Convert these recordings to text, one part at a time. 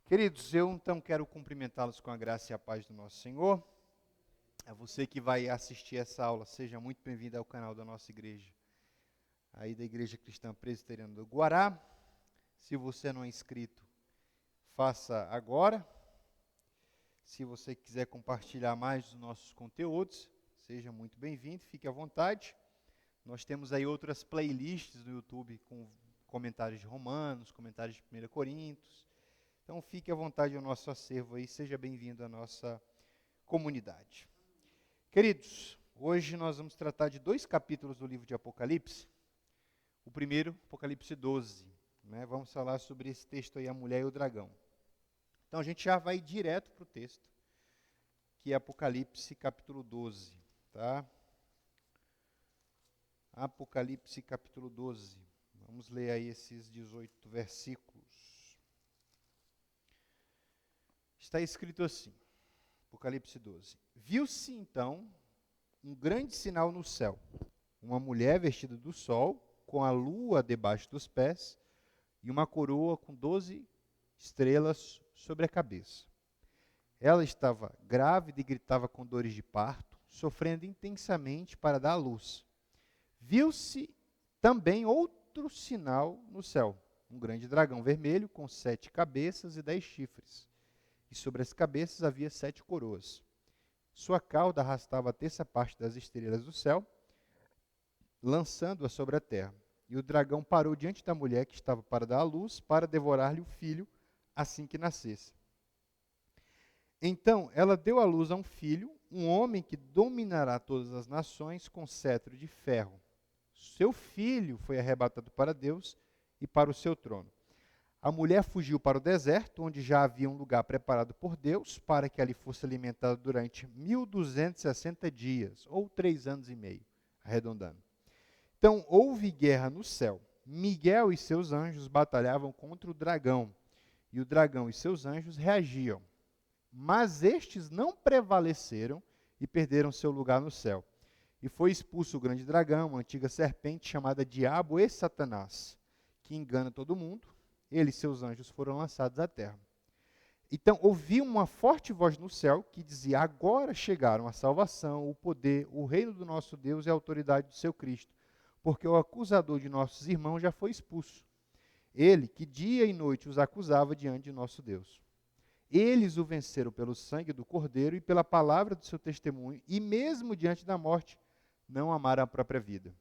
Queridos, eu então quero cumprimentá-los com a graça e a paz do nosso Senhor. A você que vai assistir essa aula, seja muito bem-vindo ao canal da nossa igreja, aí da Igreja Cristã Presbiteriana do Guará. Se você não é inscrito, faça agora. Se você quiser compartilhar mais dos nossos conteúdos, seja muito bem-vindo, fique à vontade. Nós temos aí outras playlists no YouTube com comentários de Romanos, comentários de 1 Coríntios. Então fique à vontade ao nosso acervo aí, seja bem-vindo à nossa comunidade. Queridos, hoje nós vamos tratar de 2 capítulos do livro de Apocalipse. O primeiro, Apocalipse 12, né? Vamos falar sobre esse texto aí, a mulher e o dragão. Então a gente já vai direto para o texto, que é Apocalipse capítulo 12, tá? Apocalipse capítulo 12, vamos ler aí esses 18 versículos. Está escrito assim, Apocalipse 12. Viu-se então um grande sinal no céu, uma mulher vestida do sol, com a lua debaixo dos pés, e uma coroa com 12 estrelas sobre a cabeça. Ela estava grávida e gritava com dores de parto, sofrendo intensamente para dar à luz. Viu-se também outro sinal no céu, um grande dragão vermelho com 7 cabeças e 10 chifres. E sobre as cabeças havia 7 coroas. Sua cauda arrastava a terça parte das estrelas do céu, lançando-a sobre a terra. E o dragão parou diante da mulher que estava para dar à luz, para devorar-lhe o filho assim que nascesse. Então ela deu à luz a um filho, um homem que dominará todas as nações com cetro de ferro. Seu filho foi arrebatado para Deus e para o seu trono. A mulher fugiu para o deserto, onde já havia um lugar preparado por Deus, para que ali fosse alimentada durante 1260 dias, ou 3 anos e meio, arredondando. Então, houve guerra no céu. Miguel e seus anjos batalhavam contra o dragão, e o dragão e seus anjos reagiam. Mas estes não prevaleceram e perderam seu lugar no céu. E foi expulso o grande dragão, a antiga serpente, chamada Diabo e Satanás, que engana todo mundo. Ele e seus anjos foram lançados à terra. Então, ouvi uma forte voz no céu que dizia: agora chegaram a salvação, o poder, o reino do nosso Deus e a autoridade do seu Cristo, porque o acusador de nossos irmãos já foi expulso. Ele, que dia e noite os acusava diante de nosso Deus. Eles o venceram pelo sangue do Cordeiro e pela palavra do seu testemunho, e mesmo diante da morte, não amaram a própria vida.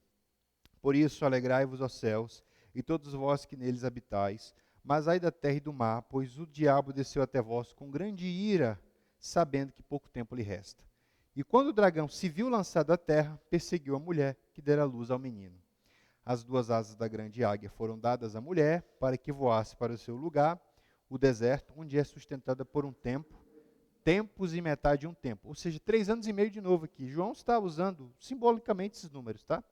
Por isso, alegrai-vos, ó céus, e todos vós que neles habitais, mas ai da terra e do mar, pois o diabo desceu até vós com grande ira, sabendo que pouco tempo lhe resta. E quando o dragão se viu lançado à terra, perseguiu a mulher que dera luz ao menino. As 2 asas da grande águia foram dadas à mulher, para que voasse para o seu lugar, o deserto, onde é sustentada por um tempo, tempos e metade de um tempo. Ou seja, 3 anos e meio de novo aqui. João está usando simbolicamente esses números, tá?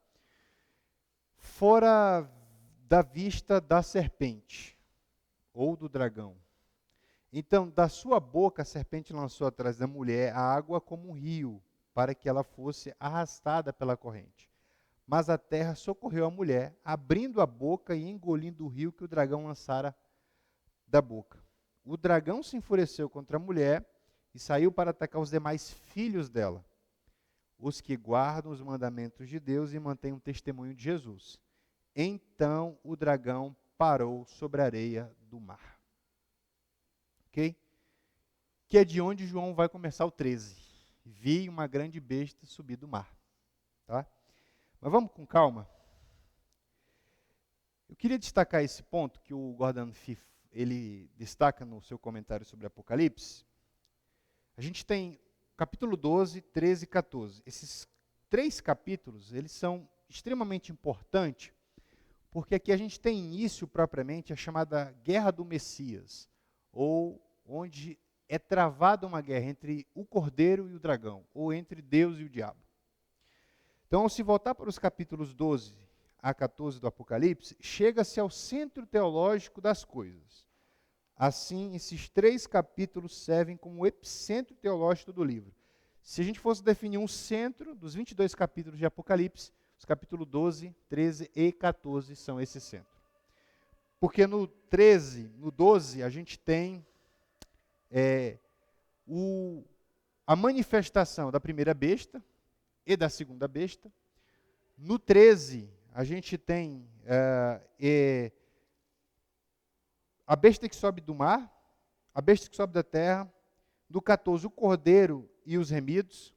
Fora da vista da serpente, ou do dragão. Então, da sua boca a serpente lançou atrás da mulher a água como um rio, para que ela fosse arrastada pela corrente. Mas a terra socorreu a mulher, abrindo a boca e engolindo o rio que o dragão lançara da boca. O dragão se enfureceu contra a mulher e saiu para atacar os demais filhos dela, os que guardam os mandamentos de Deus e mantêm o testemunho de Jesus. Então o dragão parou sobre a areia do mar. Ok? Que é de onde João vai começar o 13. Vi uma grande besta subir do mar. Tá? Mas vamos com calma. Eu queria destacar esse ponto que o Gordon Fee, ele destaca no seu comentário sobre Apocalipse. A gente tem capítulo 12, 13 e 14. Esses 3 capítulos, eles são extremamente importantes, porque aqui a gente tem início propriamente a chamada Guerra do Messias, ou onde é travada uma guerra entre o Cordeiro e o dragão, ou entre Deus e o diabo. Então, ao se voltar para os capítulos 12 a 14 do Apocalipse, chega-se ao centro teológico das coisas. Assim, esses 3 capítulos servem como epicentro teológico do livro. Se a gente fosse definir um centro dos 22 capítulos de Apocalipse, os capítulos 12, 13 e 14 são esse centro. Porque no 13, no 12, a gente tem a manifestação da primeira besta e da segunda besta. No 13, a gente tem a besta que sobe do mar, a besta que sobe da terra. No 14, o cordeiro e os remidos.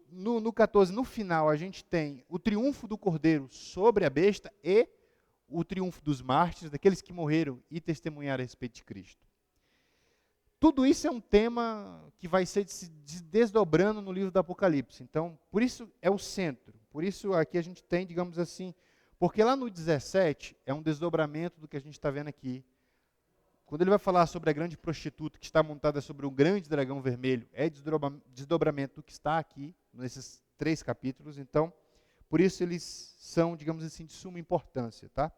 No 14, no final, a gente tem o triunfo do cordeiro sobre a besta e o triunfo dos mártires, daqueles que morreram e testemunharam a respeito de Cristo. Tudo isso é um tema que vai ser se desdobrando no livro do Apocalipse. Então, por isso é o centro. Por isso aqui a gente tem, digamos assim, porque lá no 17 é um desdobramento do que a gente está vendo aqui. Quando ele vai falar sobre a grande prostituta que está montada sobre o grande dragão vermelho, é desdobramento do que está aqui, nesses 3 capítulos. Então, por isso eles são, digamos assim, de suma importância, tá?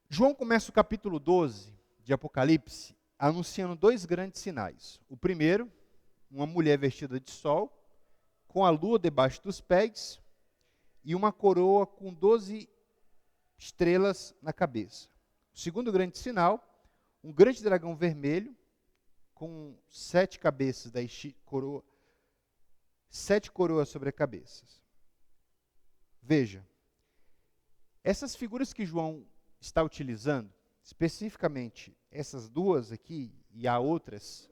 João começa o capítulo 12 de Apocalipse anunciando 2 grandes sinais. O primeiro, uma mulher vestida de sol, com a lua debaixo dos pés e uma coroa com 12 estrelas na cabeça. O segundo grande sinal, um grande dragão vermelho, com 7 cabeças, 7 coroas sobre as cabeças. Veja, essas figuras que João está utilizando, especificamente essas 2 aqui e há outras,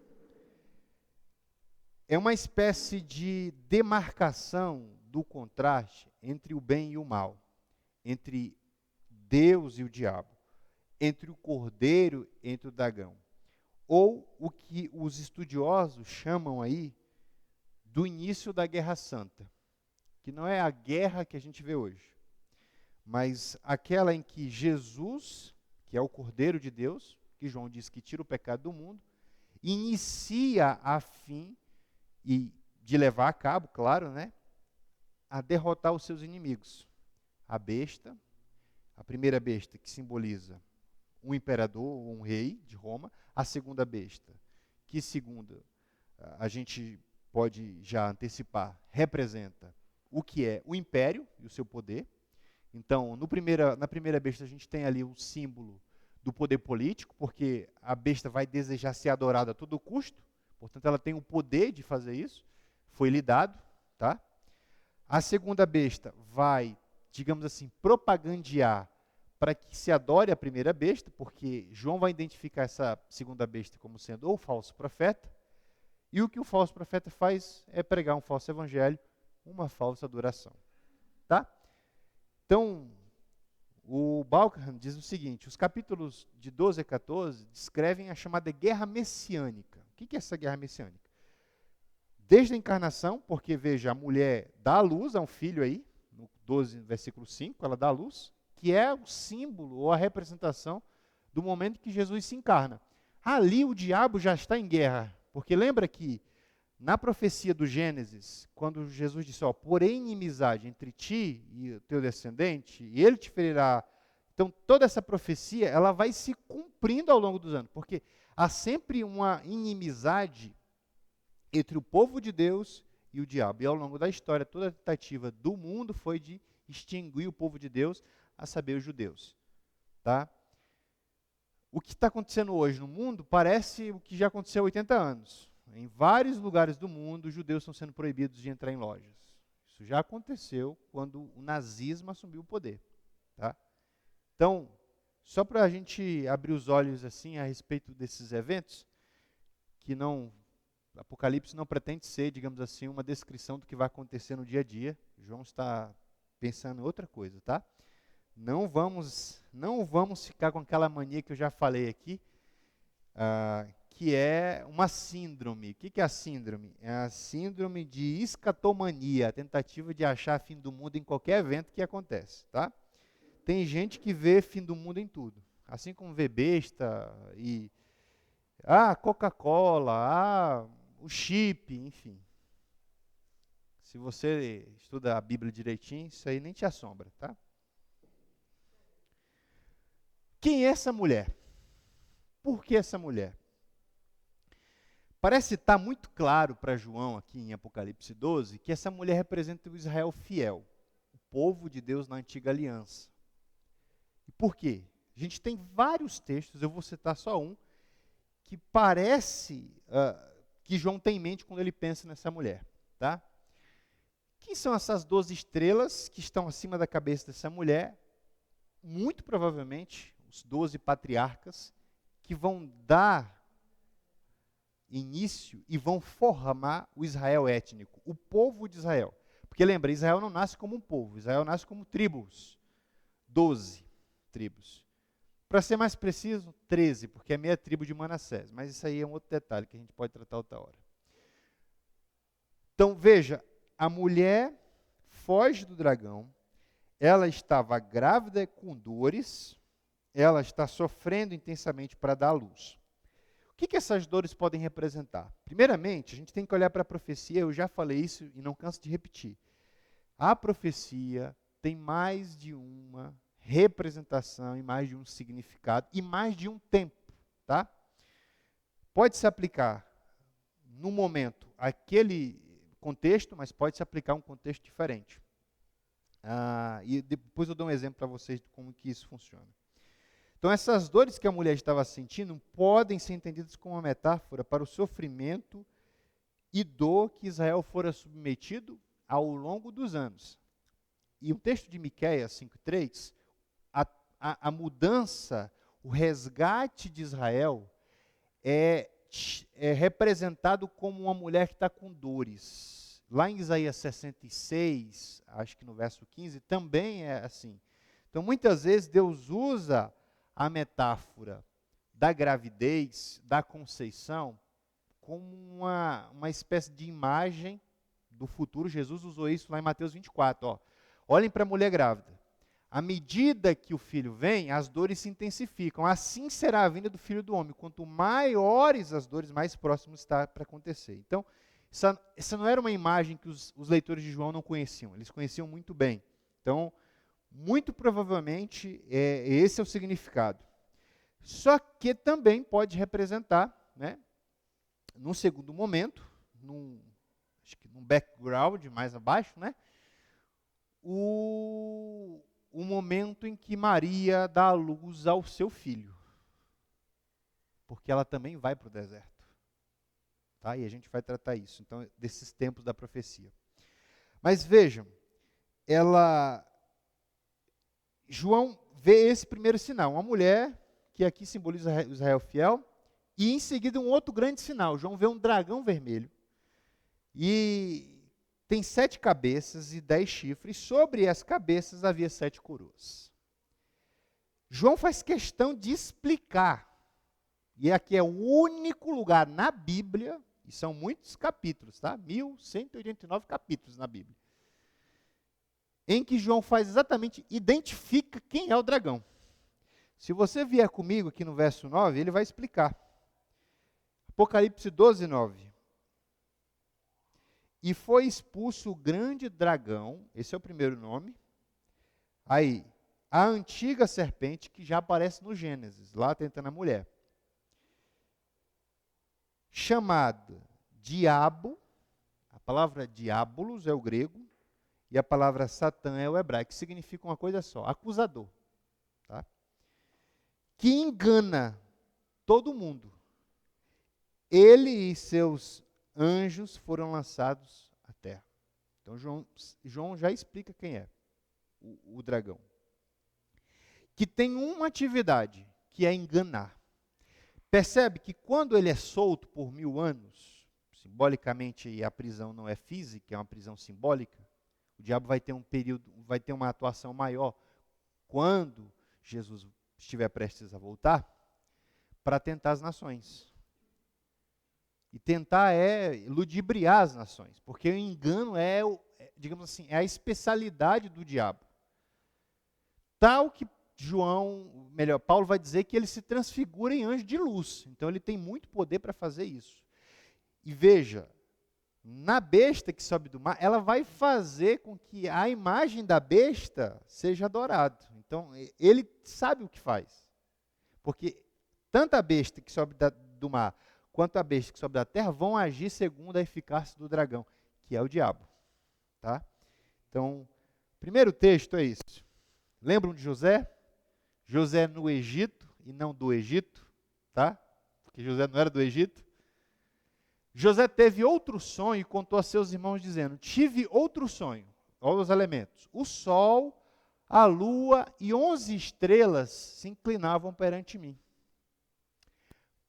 é uma espécie de demarcação do contraste entre o bem e o mal, entre Deus e o diabo, entre o cordeiro e entre o dragão. Ou o que os estudiosos chamam aí do início da Guerra Santa, que não é a guerra que a gente vê hoje, mas aquela em que Jesus, que é o Cordeiro de Deus, que João diz que tira o pecado do mundo, inicia a fim e de levar a cabo, claro, né, a derrotar os seus inimigos. A besta, a primeira besta que simboliza um imperador ou um rei de Roma, a segunda besta, que segundo a gente pode já antecipar, representa o que é o império e o seu poder. Então, na primeira besta a gente tem ali o símbolo do poder político, porque a besta vai desejar ser adorada a todo custo, portanto ela tem o poder de fazer isso, foi lhe dado, tá? A segunda besta vai, digamos assim, propagandear para que se adore a primeira besta, porque João vai identificar essa segunda besta como sendo o falso profeta, e o que o falso profeta faz é pregar um falso evangelho, uma falsa adoração. Tá? Então, o Balkan diz o seguinte, os capítulos de 12 a 14 descrevem a chamada guerra messiânica. O que é essa guerra messiânica? Desde a encarnação, porque veja, a mulher dá à luz a um filho aí, no 12, versículo 5, ela dá à luz, que é o símbolo ou a representação do momento que Jesus se encarna. Ali o diabo já está em guerra, porque lembra que na profecia do Gênesis, quando Jesus disse, porém inimizade entre ti e o teu descendente, e ele te ferirá. Então toda essa profecia, ela vai se cumprindo ao longo dos anos, porque há sempre uma inimizade entre o povo de Deus e o diabo. E ao longo da história, toda a tentativa do mundo foi de extinguir o povo de Deus, a saber, os judeus. Tá? O que está acontecendo hoje no mundo parece o que já aconteceu há 80 anos. Em vários lugares do mundo, os judeus estão sendo proibidos de entrar em lojas. Isso já aconteceu quando o nazismo assumiu o poder. Tá? Então, só para a gente abrir os olhos assim a respeito desses eventos, que Apocalipse não pretende ser, digamos assim, uma descrição do que vai acontecer no dia a dia. João está pensando em outra coisa, tá? Não vamos ficar com aquela mania que eu já falei aqui, que é uma síndrome. O que é a síndrome? É a síndrome de escatomania, a tentativa de achar fim do mundo em qualquer evento que acontece, tá? Tem gente que vê fim do mundo em tudo, assim como vê besta e Coca-Cola, o chip, enfim. Se você estuda a Bíblia direitinho, isso aí nem te assombra, tá? Quem é essa mulher? Por que essa mulher? Parece estar muito claro para João, aqui em Apocalipse 12, que essa mulher representa o Israel fiel, o povo de Deus na antiga aliança. E por quê? A gente tem vários textos, eu vou citar só um, que parece que João tem em mente quando ele pensa nessa mulher. Tá? Quem são essas 12 estrelas que estão acima da cabeça dessa mulher? Muito provavelmente os 12 patriarcas que vão dar início e vão formar o Israel étnico, o povo de Israel. Porque lembra, Israel não nasce como um povo, Israel nasce como tribos. 12 tribos. Para ser mais preciso, 13, porque é meia tribo de Manassés. Mas isso aí é um outro detalhe que a gente pode tratar outra hora. Então, veja, a mulher foge do dragão, ela estava grávida com dores, ela está sofrendo intensamente para dar à luz. O que essas dores podem representar? Primeiramente, a gente tem que olhar para a profecia, eu já falei isso e não canso de repetir. A profecia tem mais de uma representação e mais de um significado e mais de um tempo, tá? Pode se aplicar no momento aquele contexto, mas pode se aplicar a um contexto diferente. E depois eu dou um exemplo para vocês de como que isso funciona. Então, essas dores que a mulher estava sentindo podem ser entendidas como uma metáfora para o sofrimento e dor que Israel fora submetido ao longo dos anos. E o texto de Miqueias 5:3, a mudança, o resgate de Israel é representado como uma mulher que está com dores. Lá em Isaías 66, acho que no verso 15, também é assim. Então, muitas vezes, Deus usa a metáfora da gravidez, da conceição, como uma espécie de imagem do futuro. Jesus usou isso lá em Mateus 24. Olhem para a mulher grávida. À medida que o filho vem, as dores se intensificam. Assim será a vinda do Filho do Homem. Quanto maiores as dores, mais próximo está para acontecer. Então, essa não era uma imagem que os leitores de João não conheciam. Eles conheciam muito bem. Então, muito provavelmente, esse é o significado. Só que também pode representar, né, num segundo momento, acho que num background mais abaixo, né, o momento em que Maria dá a luz ao seu filho. Porque ela também vai para o deserto. Tá? E a gente vai tratar isso, então, desses tempos da profecia. Mas vejam, João vê esse primeiro sinal, uma mulher que aqui simboliza o Israel fiel, e em seguida um outro grande sinal. João vê um dragão vermelho, e tem 7 cabeças e 10 chifres, e sobre as cabeças havia 7 coroas. João faz questão de explicar, e aqui é o único lugar na Bíblia, e são muitos capítulos, tá? 1189 capítulos na Bíblia, em que João identifica quem é o dragão. Se você vier comigo aqui no verso 9, ele vai explicar. Apocalipse 12:9. E foi expulso o grande dragão, esse é o primeiro nome. Aí, a antiga serpente, que já aparece no Gênesis, lá tentando a mulher. Chamada diabo, a palavra diabolos é o grego, e a palavra Satã é o hebraico, que significa uma coisa só, acusador. Tá? Que engana todo mundo. Ele e seus anjos foram lançados à terra. Então, João já explica quem é o dragão. Que tem uma atividade, que é enganar. Percebe que quando ele é solto por 1000 anos, simbolicamente a prisão não é física, é uma prisão simbólica, o diabo vai ter um período, vai ter uma atuação maior quando Jesus estiver prestes a voltar, para tentar as nações. E tentar ludibriar as nações, porque o engano digamos assim, é a especialidade do diabo. Tal que Paulo vai dizer que ele se transfigura em anjo de luz. Então ele tem muito poder para fazer isso. E veja, na besta que sobe do mar, ela vai fazer com que a imagem da besta seja adorada. Então ele sabe o que faz. Porque tanto a besta que sobe do mar, quanto a besta que sobe da terra, vão agir segundo a eficácia do dragão, que é o diabo. Tá? Então, o primeiro texto é isso. Lembram de José? José no Egito e não do Egito, tá? porque José não era do Egito. José teve outro sonho e contou a seus irmãos, dizendo: tive outro sonho. Olha os elementos. O sol, a lua e 11 estrelas se inclinavam perante mim.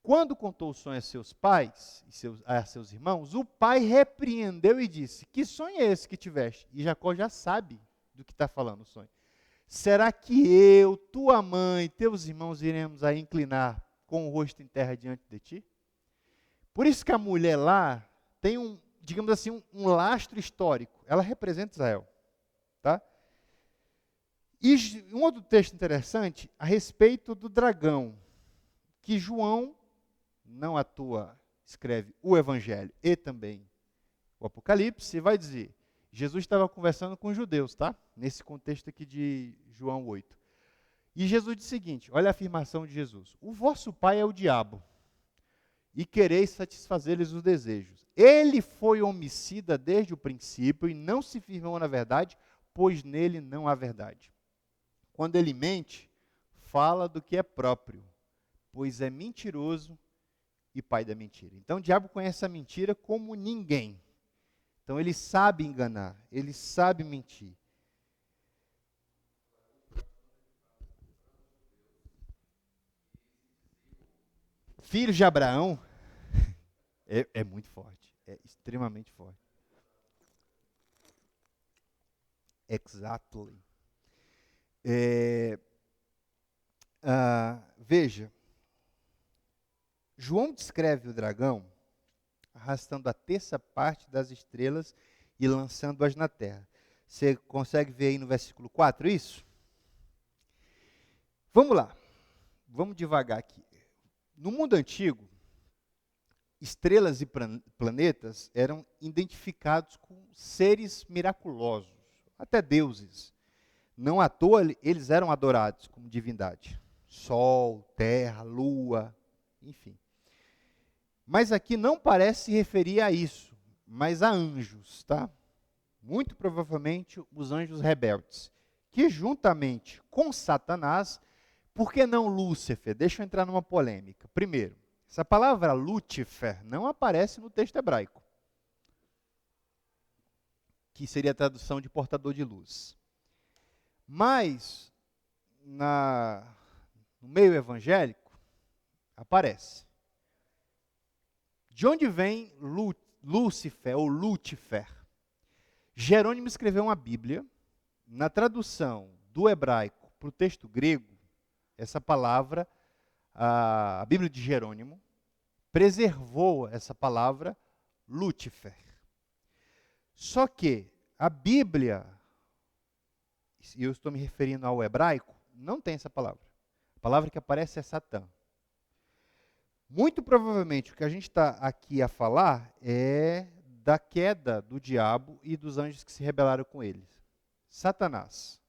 Quando contou o sonho a seus pais e a seus irmãos, o pai repreendeu e disse: que sonho é esse que tiveste? E Jacó já sabe do que está falando o sonho. Será que eu, tua mãe, teus irmãos iremos aí inclinar com o rosto em terra diante de ti? Por isso que a mulher lá tem digamos assim, um lastro histórico. Ela representa Israel. Tá? E um outro texto interessante a respeito do dragão, que João, não à toa, escreve o Evangelho e também o Apocalipse, e vai dizer, Jesus estava conversando com os judeus, tá? Nesse contexto aqui de João 8. E Jesus disse o seguinte, olha a afirmação de Jesus: o vosso pai é o diabo, e quereis satisfazer-lhes os desejos. Ele foi homicida desde o princípio e não se firmou na verdade, pois nele não há verdade. Quando ele mente, fala do que é próprio, pois é mentiroso e pai da mentira. Então o diabo conhece a mentira como ninguém. Então ele sabe enganar, ele sabe mentir. Filhos de Abraão é muito forte, é extremamente forte. Exactly. Veja, João descreve o dragão arrastando a terça parte das estrelas e lançando-as na terra. Você consegue ver aí no versículo 4 isso? Vamos lá, vamos devagar aqui. No mundo antigo, estrelas e planetas eram identificados com seres miraculosos, até deuses. Não à toa eles eram adorados como divindade. Sol, terra, lua, enfim. Mas aqui não parece se referir a isso, mas a anjos, tá? Muito provavelmente os anjos rebeldes, que juntamente com Satanás, por que não Lúcifer? Deixa eu entrar numa polêmica. Primeiro, essa palavra Lúcifer não aparece no texto hebraico, que seria a tradução de portador de luz. Mas, no meio evangélico, aparece. De onde vem Lúcifer ou Lúcifer? Jerônimo escreveu uma Bíblia, na tradução do hebraico para o texto grego, essa palavra, a Bíblia de Jerônimo, preservou essa palavra Lúcifer. Só que a Bíblia, e eu estou me referindo ao hebraico, não tem essa palavra. A palavra que aparece é Satã. Muito provavelmente o que a gente está aqui a falar é da queda do diabo e dos anjos que se rebelaram com eles. Satanás,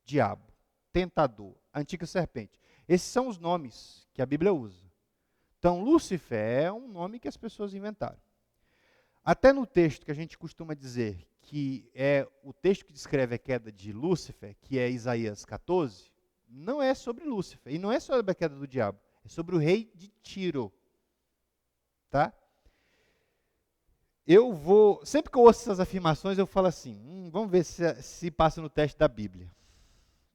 diabo, tentador, antiga serpente. Esses são os nomes que a Bíblia usa. Então, Lúcifer é um nome que as pessoas inventaram. Até no texto que a gente costuma dizer que é o texto que descreve a queda de Lúcifer, que é Isaías 14, não é sobre Lúcifer, e não é sobre a queda do diabo, é sobre o rei de Tiro. Tá? Sempre que eu ouço essas afirmações, eu falo assim, vamos ver se passa no teste da Bíblia.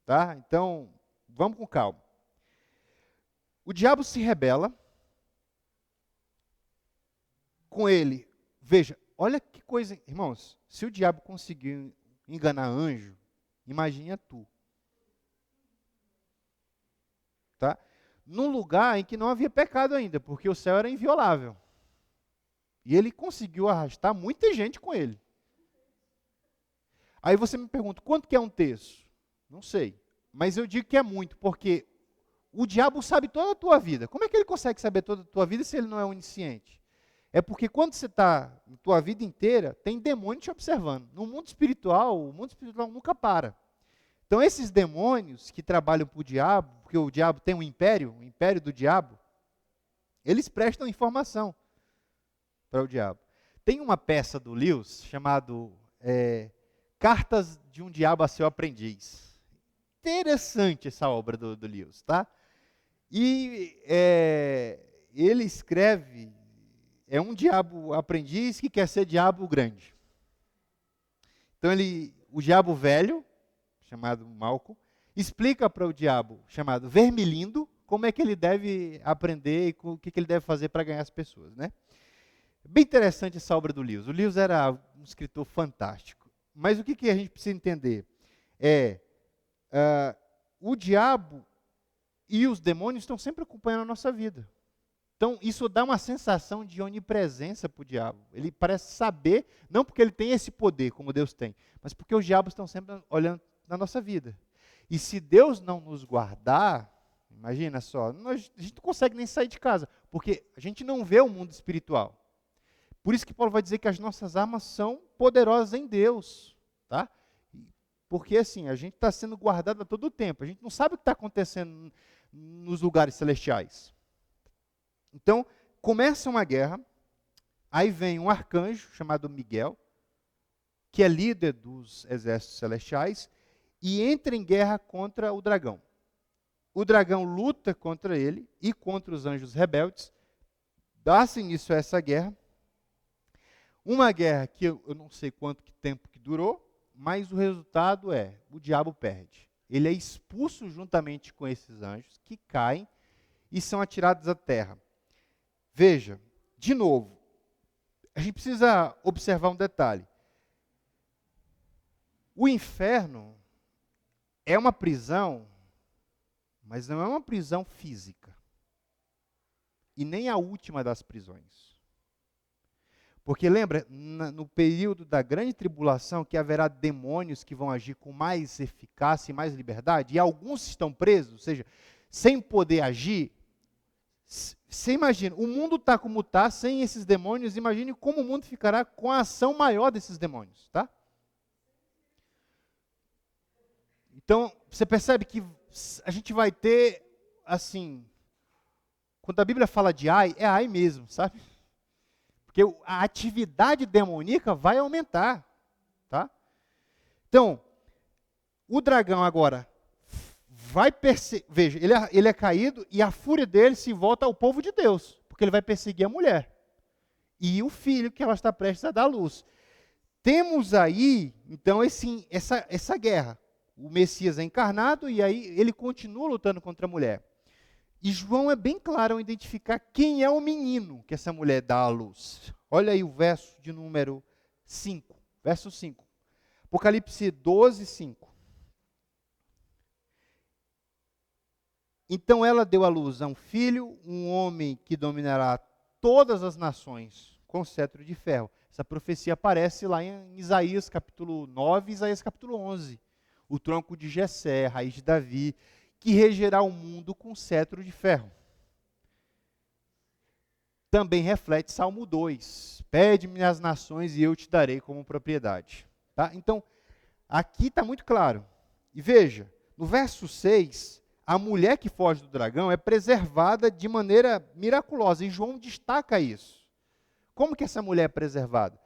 Tá? Então, vamos com calma. O diabo se rebela, com ele, veja, olha que coisa, irmãos, se o diabo conseguiu enganar anjo, imagina tu. Tá? Num lugar em que não havia pecado ainda, porque o céu era inviolável. E ele conseguiu arrastar muita gente com ele. Aí você me pergunta, quanto que é um terço? Não sei, mas eu digo que é muito, porque o diabo sabe toda a tua vida. Como é que ele consegue saber toda a tua vida se ele não é onisciente? É porque quando você está na tua vida inteira, tem demônio te observando. No mundo espiritual, o mundo espiritual nunca para. Então esses demônios que trabalham para o diabo, porque o diabo tem o império do diabo, eles prestam informação para o diabo. Tem uma peça do Lewis chamado Cartas de um Diabo a Seu Aprendiz. Interessante essa obra do Lewis, tá? E ele escreve, é um diabo aprendiz que quer ser diabo grande. Então o diabo velho, chamado Malco, explica para o diabo, chamado Vermilindo, como é que ele deve aprender e o que ele deve fazer para ganhar as pessoas, né? Bem interessante essa obra do Lewis. O Lewis era um escritor fantástico. Mas o que a gente precisa entender o diabo e os demônios estão sempre acompanhando a nossa vida. Então, isso dá uma sensação de onipresença para o diabo. Ele parece saber, não porque ele tem esse poder, como Deus tem, mas porque os diabos estão sempre olhando na nossa vida. E se Deus não nos guardar, imagina só, a gente não consegue nem sair de casa, porque a gente não vê o mundo espiritual. Por isso que Paulo vai dizer que as nossas armas são poderosas em Deus, tá? Porque assim, a gente está sendo guardado a todo tempo, a gente não sabe o que está acontecendo nos lugares celestiais. Então, começa uma guerra, aí vem um arcanjo chamado Miguel, que é líder dos exércitos celestiais, e entra em guerra contra o dragão. O dragão luta contra ele e contra os anjos rebeldes, dá-se início a essa guerra. Uma guerra que eu não sei quanto tempo que durou, mas o resultado o diabo perde. Ele é expulso juntamente com esses anjos que caem e são atirados à terra. Veja, de novo, a gente precisa observar um detalhe. O inferno é uma prisão, mas não é uma prisão física. E nem a última das prisões. Porque lembra, no período da grande tribulação, que haverá demônios que vão agir com mais eficácia e mais liberdade, e alguns estão presos, ou seja, sem poder agir. Você imagina, o mundo está como está, sem esses demônios, imagine como o mundo ficará com a ação maior desses demônios, tá? Então, você percebe que a gente vai ter, assim, quando a Bíblia fala de ai, é ai mesmo, sabe? Porque a atividade demoníaca vai aumentar, tá? Então, o dragão agora vai perseguir, veja, ele é caído e a fúria dele se volta ao povo de Deus, porque ele vai perseguir a mulher e o filho que ela está prestes a dar à luz. Temos aí, então, essa guerra. O Messias é encarnado e aí ele continua lutando contra a mulher. E João é bem claro ao identificar quem é o menino que essa mulher dá à luz. Olha aí o verso de número 5, verso 5. Apocalipse 12, 5. Então ela deu à luz a um filho, um homem que dominará todas as nações com cetro de ferro. Essa profecia aparece lá em Isaías capítulo 9 e Isaías capítulo 11. O tronco de Jessé, a raiz de Davi, que regerá o mundo com cetro de ferro. Também reflete Salmo 2. Pede-me as nações e eu te darei como propriedade. Tá? Então, aqui está muito claro. E veja, no verso 6, a mulher que foge do dragão é preservada de maneira miraculosa. E João destaca isso. Como que essa mulher é preservada?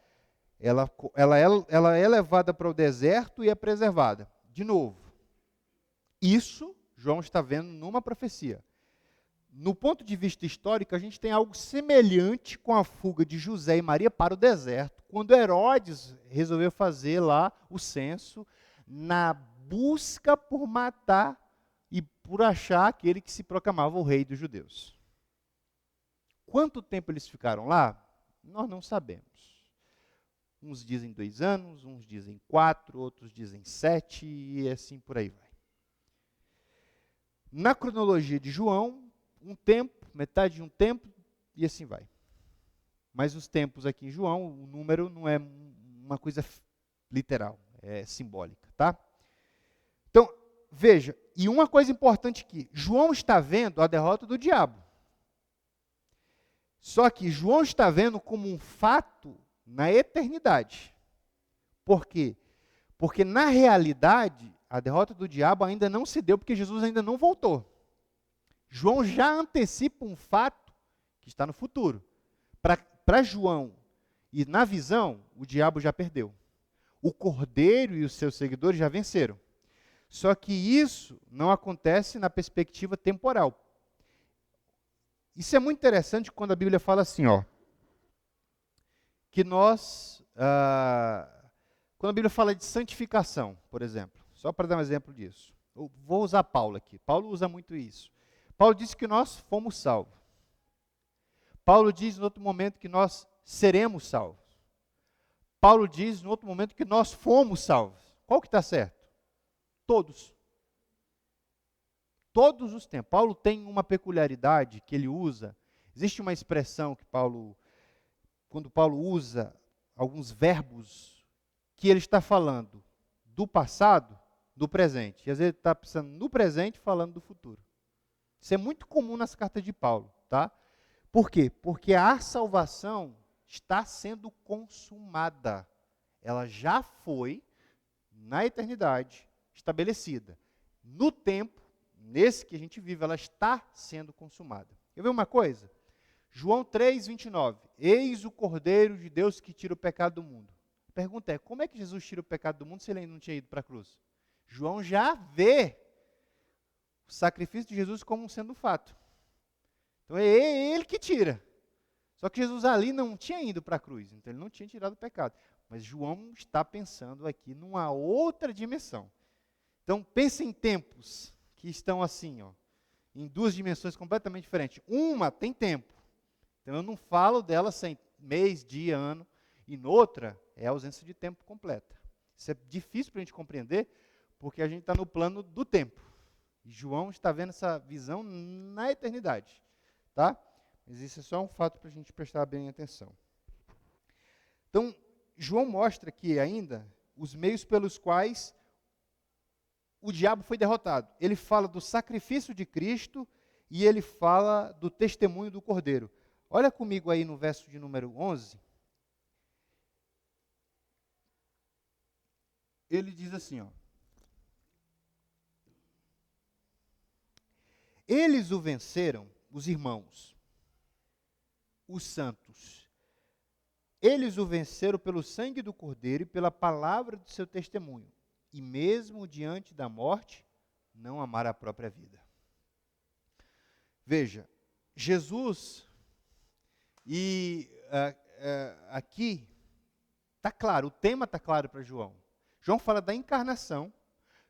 Ela é levada para o deserto e é preservada. De novo, isso João está vendo numa profecia. No ponto de vista histórico, a gente tem algo semelhante com a fuga de José e Maria para o deserto, quando Herodes resolveu fazer lá o censo, na busca por matar e por achar aquele que se proclamava o rei dos judeus. Quanto tempo eles ficaram lá? Nós não sabemos. Uns dizem 2 anos, uns dizem 4, outros dizem 7, e assim por aí vai. Na cronologia de João, um tempo, metade de um tempo, e assim vai. Mas os tempos aqui em João, o número não é uma coisa literal, é simbólica, tá? Então, veja, e uma coisa importante aqui, João está vendo a derrota do diabo. Só que João está vendo como um fato na eternidade. Por quê? Porque na realidade, a derrota do diabo ainda não se deu, porque Jesus ainda não voltou. João já antecipa um fato que está no futuro. Para João, e na visão, o diabo já perdeu. O Cordeiro e os seus seguidores já venceram. Só que isso não acontece na perspectiva temporal. Isso é muito interessante quando a Bíblia fala assim, ó, que nós, quando a Bíblia fala de santificação, por exemplo, só para dar um exemplo disso, eu vou usar Paulo aqui. Paulo usa muito isso. Paulo disse que nós fomos salvos. Paulo diz em outro momento que nós seremos salvos. Paulo diz em outro momento que nós fomos salvos. Qual que está certo? Todos. Todos os tempos. Paulo tem uma peculiaridade que ele usa. Existe uma expressão que quando Paulo usa alguns verbos, que ele está falando do passado, do presente. E às vezes ele está pensando no presente, falando do futuro. Isso é muito comum nas cartas de Paulo, tá? Por quê? Porque a salvação está sendo consumada. Ela já foi, na eternidade, estabelecida. No tempo, nesse que a gente vive, ela está sendo consumada. Quer ver uma coisa? João 3, 29. Eis o Cordeiro de Deus que tira o pecado do mundo. A pergunta é, como é que Jesus tira o pecado do mundo se ele ainda não tinha ido para a cruz? João já vê o sacrifício de Jesus como sendo um fato. Então é ele que tira. Só que Jesus ali não tinha ido para a cruz, então ele não tinha tirado o pecado. Mas João está pensando aqui numa outra dimensão. Então pense em tempos que estão assim, ó, em duas dimensões completamente diferentes. Uma tem tempo. Então eu não falo dela sem mês, dia, ano. E noutra é a ausência de tempo completa. Isso é difícil para a gente compreender, porque a gente está no plano do tempo. E João está vendo essa visão na eternidade. Tá? Mas isso é só um fato para a gente prestar bem atenção. Então, João mostra aqui ainda os meios pelos quais o diabo foi derrotado. Ele fala do sacrifício de Cristo e ele fala do testemunho do Cordeiro. Olha comigo aí no verso de número 11. Ele diz assim, ó. Eles o venceram, os irmãos, os santos. Eles o venceram pelo sangue do Cordeiro e pela palavra do seu testemunho. E mesmo diante da morte, não amaram a própria vida. Veja, Jesus, e aqui, está claro, o tema está claro para João. João fala da encarnação,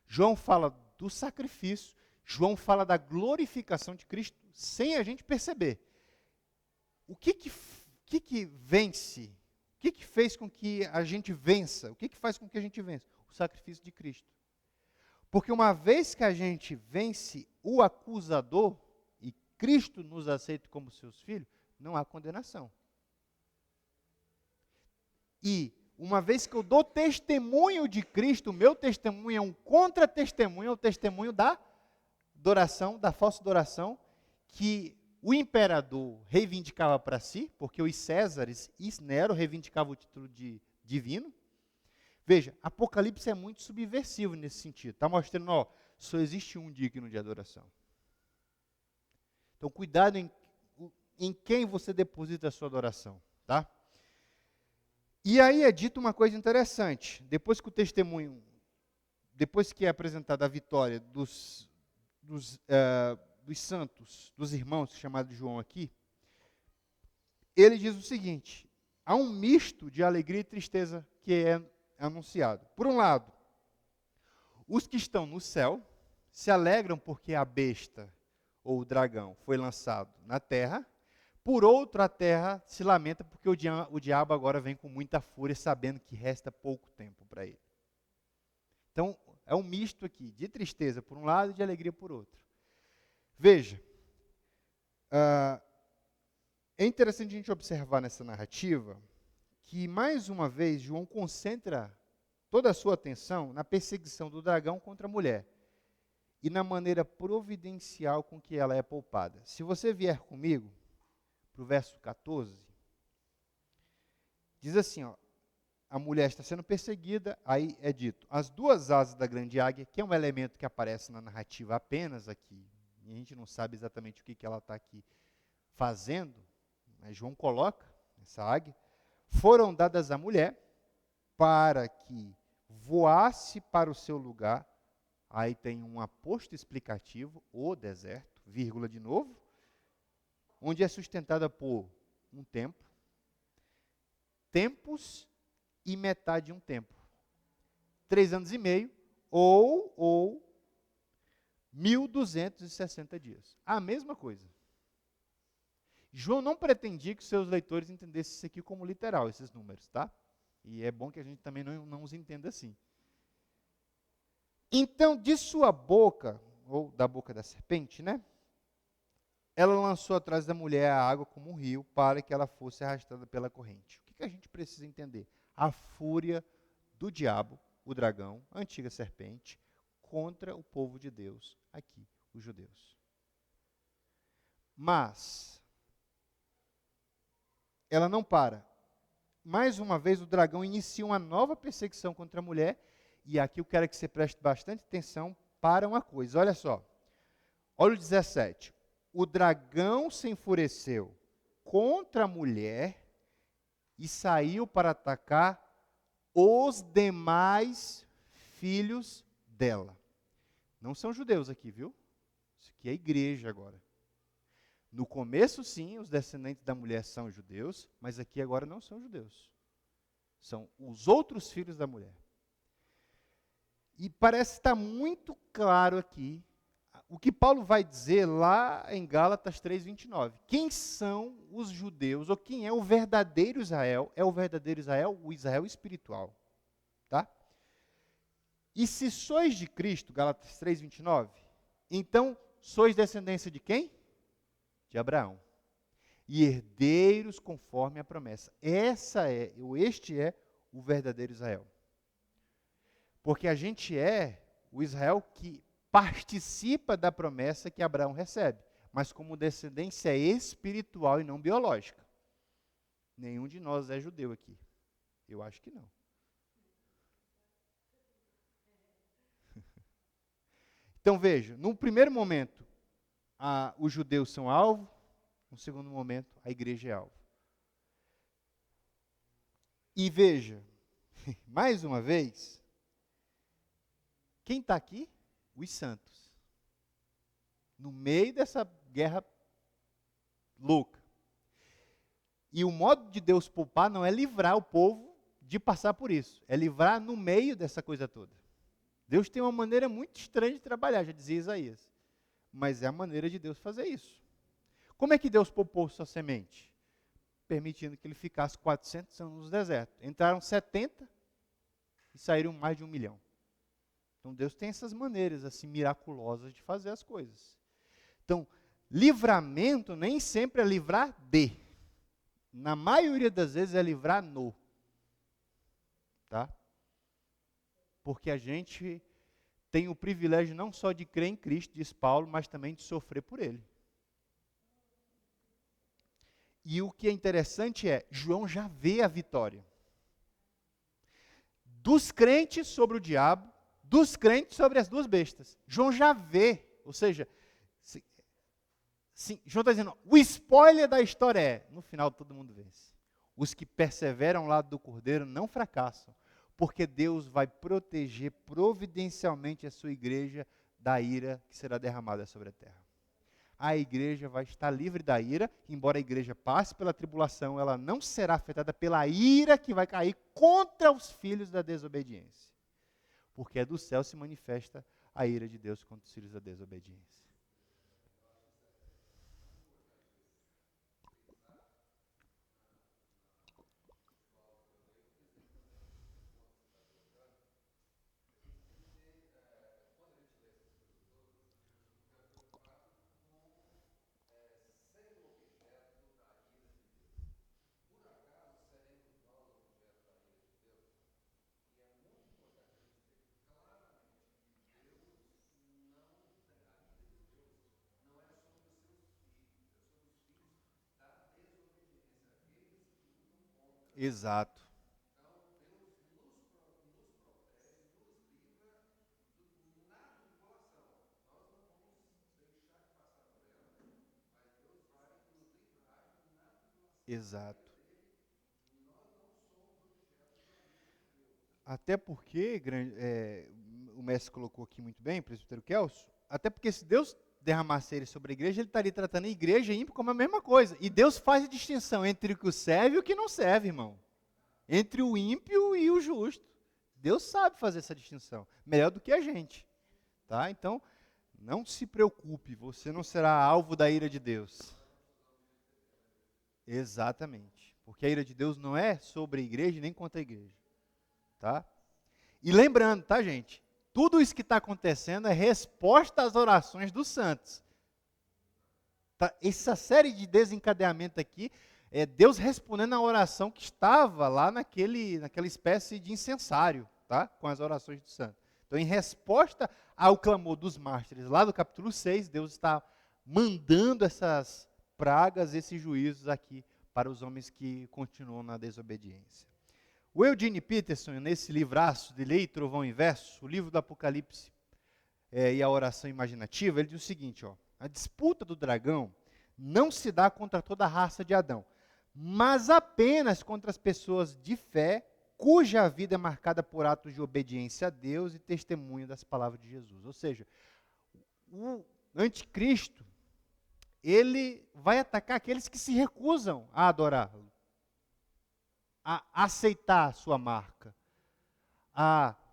João fala do sacrifício, João fala da glorificação de Cristo, sem a gente perceber. O que vence? O que fez com que a gente vença? O que faz com que a gente vença? O sacrifício de Cristo. Porque uma vez que a gente vence o acusador, e Cristo nos aceita como seus filhos, não há condenação. E, uma vez que eu dou testemunho de Cristo, o meu testemunho é um contra-testemunho, é o testemunho da adoração, da falsa adoração, que o imperador reivindicava para si, porque os Césares e Nero reivindicavam o título de divino. Veja, Apocalipse é muito subversivo nesse sentido. Está mostrando, ó, só existe um digno de adoração. Então, cuidado em quem você deposita a sua adoração, tá? E aí é dito uma coisa interessante. Depois que o testemunho, depois que é apresentada a vitória dos santos, dos irmãos, chamado João aqui, ele diz o seguinte: há um misto de alegria e tristeza que é anunciado. Por um lado, os que estão no céu se alegram porque a besta, ou o dragão, foi lançado na terra. Por outro, a terra se lamenta porque o diabo agora vem com muita fúria, sabendo que resta pouco tempo para ele. Então, é um misto aqui, de tristeza por um lado e de alegria por outro. Veja, é interessante a gente observar nessa narrativa que, mais uma vez, João concentra toda a sua atenção na perseguição do dragão contra a mulher e na maneira providencial com que ela é poupada. Se você vier comigo para o verso 14, diz assim, ó, a mulher está sendo perseguida, aí é dito, as duas asas da grande águia, que é um elemento que aparece na narrativa apenas aqui, e a gente não sabe exatamente o que ela está aqui fazendo, mas João coloca essa águia, foram dadas à mulher para que voasse para o seu lugar, aí tem um aposto explicativo, o deserto, vírgula de novo, onde é sustentada por um tempo, tempos e metade de um tempo. 3 anos e meio ou 1.260 dias. A mesma coisa. João não pretendia que seus leitores entendessem isso aqui como literal, esses números, tá? E é bom que a gente também não os entenda assim. Então, de sua boca, ou da boca da serpente, né? Ela lançou atrás da mulher a água como um rio, para que ela fosse arrastada pela corrente. O que a gente precisa entender? A fúria do diabo, o dragão, a antiga serpente, contra o povo de Deus, aqui, os judeus. Mas ela não para. Mais uma vez, o dragão inicia uma nova perseguição contra a mulher, e aqui eu quero que você preste bastante atenção para uma coisa. Olha só. Olha o 17. O dragão se enfureceu contra a mulher e saiu para atacar os demais filhos dela. Não são judeus aqui, viu? Isso aqui é a igreja agora. No começo, sim, os descendentes da mulher são judeus, mas aqui agora não são judeus. São os outros filhos da mulher. E parece estar muito claro aqui o que Paulo vai dizer lá em Gálatas 3:29. Quem são os judeus, ou quem é o verdadeiro Israel? É o verdadeiro Israel, o Israel espiritual. Tá? E se sois de Cristo, Gálatas 3:29, então sois descendência de quem? De Abraão. E herdeiros conforme a promessa. Este é o verdadeiro Israel. Porque a gente é o Israel que participa da promessa que Abraão recebe, mas como descendência espiritual e não biológica. Nenhum de nós é judeu aqui. Eu acho que não. Então veja, num primeiro momento, os judeus são alvo, no segundo momento, a igreja é alvo. E veja, mais uma vez, quem está aqui? Os santos. No meio dessa guerra louca. E o modo de Deus poupar não é livrar o povo de passar por isso. É livrar no meio dessa coisa toda. Deus tem uma maneira muito estranha de trabalhar, já dizia Isaías. Mas é a maneira de Deus fazer isso. Como é que Deus poupou sua semente? Permitindo que ele ficasse 400 anos no deserto. Entraram 70 e saíram mais de 1 milhão. Então Deus tem essas maneiras assim miraculosas de fazer as coisas. Então, livramento nem sempre é livrar de. Na maioria das vezes é livrar no. Tá? Porque a gente tem o privilégio não só de crer em Cristo, diz Paulo, mas também de sofrer por Ele. E o que é interessante é, João já vê a vitória. Dos crentes sobre o diabo, dos crentes sobre as duas bestas. João já vê, ou seja, João está dizendo, o spoiler da história é, no final todo mundo vence. Os que perseveram ao lado do Cordeiro não fracassam, porque Deus vai proteger providencialmente a sua igreja da ira que será derramada sobre a terra. A igreja vai estar livre da ira, embora a igreja passe pela tribulação, ela não será afetada pela ira que vai cair contra os filhos da desobediência. Porque é do céu se manifesta a ira de Deus contra os filhos da desobediência. Exato. Exato. Até porque, o mestre colocou aqui muito bem, presbítero Kelso, até porque se Deus derramasse ele sobre a igreja, ele estaria tratando a igreja e ímpio como a mesma coisa. E Deus faz a distinção entre o que serve e o que não serve, irmão. Entre o ímpio e o justo. Deus sabe fazer essa distinção, melhor do que a gente. Tá? Então, não se preocupe, você não será alvo da ira de Deus. Exatamente. Porque a ira de Deus não é sobre a igreja nem contra a igreja. Tá? E lembrando, tá, gente? Tudo isso que está acontecendo é resposta às orações dos santos. Tá? Essa série de desencadeamento aqui é Deus respondendo a oração que estava lá naquela espécie de incensário, tá? Com as orações dos santos. Então, em resposta ao clamor dos mártires, lá do capítulo 6, Deus está mandando essas pragas, esses juízos aqui para os homens que continuam na desobediência. O Eugene Peterson, nesse livraço de Lei, Trovão e Verso, o livro do Apocalipse e a oração imaginativa, ele diz o seguinte, ó, a disputa do dragão não se dá contra toda a raça de Adão, mas apenas contra as pessoas de fé, cuja vida é marcada por atos de obediência a Deus e testemunho das palavras de Jesus. Ou seja, o anticristo, ele vai atacar aqueles que se recusam a adorá-lo, a aceitar a sua marca,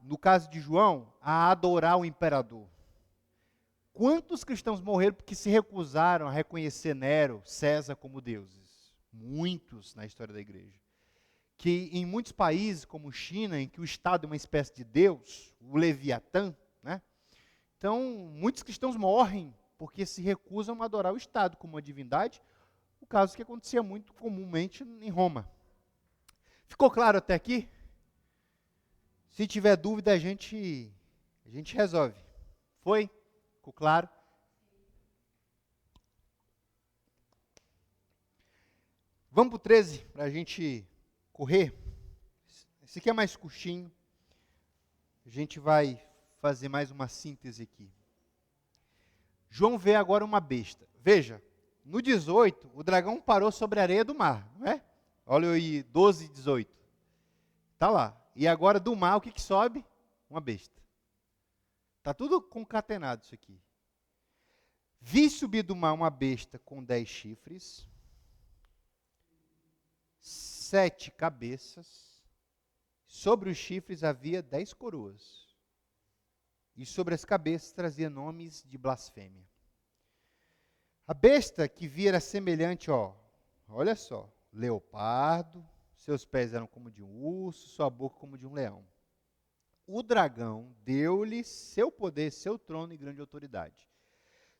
no caso de João, a adorar o imperador. Quantos cristãos morreram porque se recusaram a reconhecer Nero, César como deuses? Muitos na história da igreja. Que em muitos países, como China, em que o Estado é uma espécie de Deus, o Leviatã, né? Então, muitos cristãos morrem porque se recusam a adorar o Estado como uma divindade, o caso que acontecia muito comumente em Roma. Ficou claro até aqui? Se tiver dúvida, a gente resolve. Foi? Ficou claro? Vamos para o 13, para a gente correr. Esse aqui é mais curtinho. A gente vai fazer mais uma síntese aqui. João vê agora uma besta. Veja, no 18, o dragão parou sobre a areia do mar, não é? Olha aí, 12 e 18. Está lá. E agora do mar, o que sobe? Uma besta. Está tudo concatenado isso aqui. Vi subir do mar uma besta com 10 chifres, 7 cabeças, sobre os chifres havia 10 coroas, e sobre as cabeças trazia nomes de blasfêmia. A besta que vi era semelhante, olha só, leopardo, seus pés eram como de um urso, sua boca como de um leão. O dragão deu-lhe seu poder, seu trono e grande autoridade.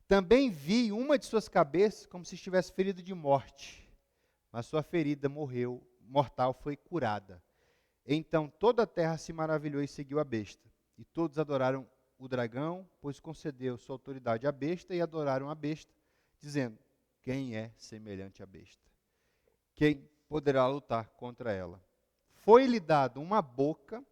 Também vi uma de suas cabeças como se estivesse ferido de morte, mas sua ferida mortal foi curada. Então toda a terra se maravilhou e seguiu a besta. E todos adoraram o dragão, pois concedeu sua autoridade à besta, e adoraram a besta, dizendo, quem é semelhante à besta? Quem poderá lutar contra ela? Foi-lhe dado uma boca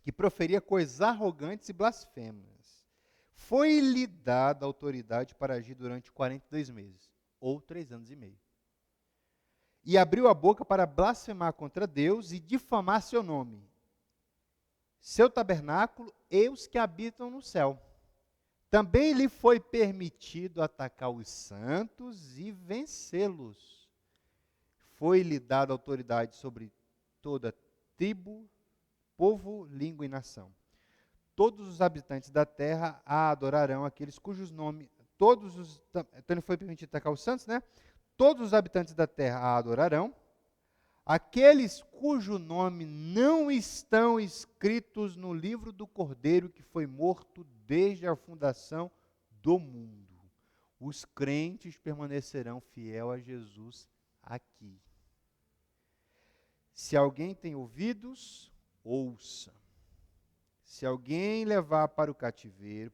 que proferia coisas arrogantes e blasfemas. Foi-lhe dada autoridade para agir durante 42 meses, ou 3 anos e meio. E abriu a boca para blasfemar contra Deus e difamar seu nome, seu tabernáculo e os que habitam no céu. Também lhe foi permitido atacar os santos e vencê-los. Foi-lhe dada autoridade sobre toda tribo, povo, língua e nação. Todos os habitantes da terra a adorarão, aqueles cujos nomes, então ele foi permitido atacar os santos, né? Todos os habitantes da terra a adorarão, aqueles cujo nome não estão escritos no livro do Cordeiro que foi morto desde a fundação do mundo. Os crentes permanecerão fiel a Jesus aqui. Se alguém tem ouvidos, ouça. Se alguém levar para o cativeiro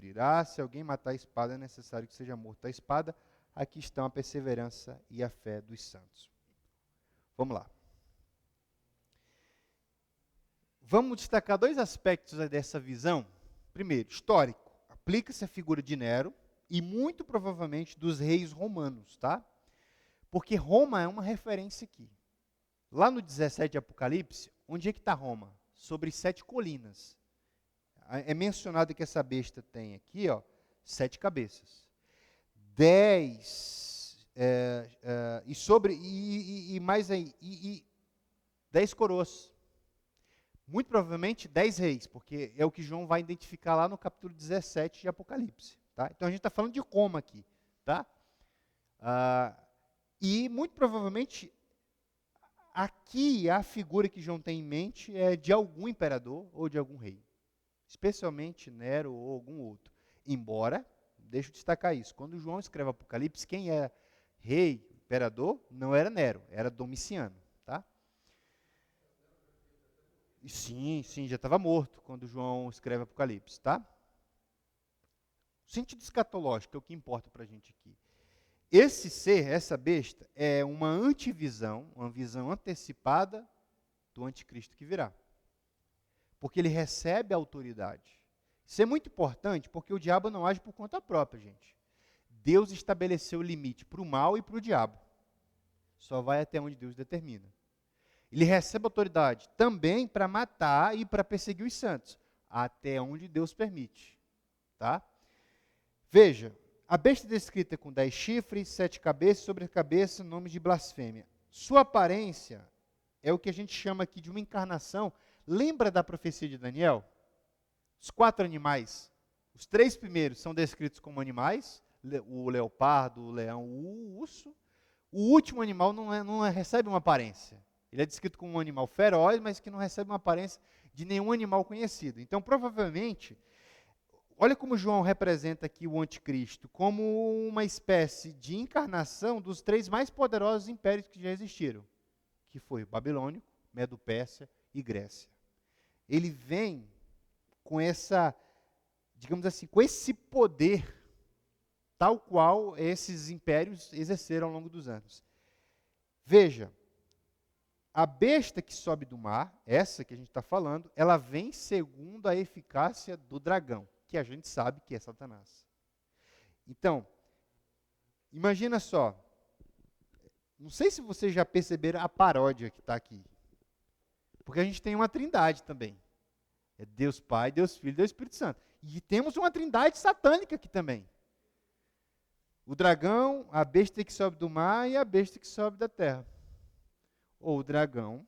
irá. Se alguém matar a espada, é necessário que seja morto a espada. Aqui estão a perseverança e a fé dos santos. Vamos lá. Vamos destacar 2 aspectos dessa visão. Primeiro, histórico. Aplica-se a figura de Nero e muito provavelmente dos reis romanos, tá? Porque Roma é uma referência aqui. Lá no 17 de Apocalipse, onde é que está Roma? Sobre 7 colinas. É mencionado que essa besta tem aqui, 7 cabeças. 10 mais aí, 10 coroas. Muito provavelmente 10 reis, porque é o que João vai identificar lá no capítulo 17 de Apocalipse. Tá? Então a gente está falando de Roma aqui. Tá? E muito provavelmente aqui a figura que João tem em mente é de algum imperador ou de algum rei. Especialmente Nero ou algum outro. Embora, deixa eu destacar isso, quando João escreve Apocalipse, quem era rei, imperador, não era Nero, era Domiciano. Tá? E sim, já estava morto quando João escreve Apocalipse. Tá? O sentido escatológico é o que importa para a gente aqui. Esse ser, essa besta, é uma antivisão, uma visão antecipada do anticristo que virá. Porque ele recebe a autoridade. Isso é muito importante, porque o diabo não age por conta própria, gente. Deus estabeleceu o limite para o mal e para o diabo. Só vai até onde Deus determina. Ele recebe autoridade também para matar e para perseguir os santos, até onde Deus permite. Tá? Veja, a besta descrita com 10 chifres, 7 cabeças, sobre a cabeça, nome de blasfêmia. Sua aparência é o que a gente chama aqui de uma encarnação. Lembra da profecia de Daniel? Os 4 animais, os 3 primeiros são descritos como animais, o leopardo, o leão, o urso. O último animal não recebe uma aparência. Ele é descrito como um animal feroz, mas que não recebe uma aparência de nenhum animal conhecido. Então, provavelmente, olha como João representa aqui o anticristo, como uma espécie de encarnação dos 3 mais poderosos impérios que já existiram, que foi o babilônico, Medo-Pérsia e Grécia. Ele vem com essa, digamos assim, com esse poder, tal qual esses impérios exerceram ao longo dos anos. Veja, a besta que sobe do mar, essa que a gente está falando, ela vem segundo a eficácia do dragão, que a gente sabe que é Satanás. Então, imagina só, não sei se vocês já perceberam a paródia que está aqui, porque a gente tem uma trindade também. É Deus Pai, Deus Filho e Deus Espírito Santo. E temos uma trindade satânica aqui também. O dragão, a besta que sobe do mar e a besta que sobe da terra. Ou o dragão,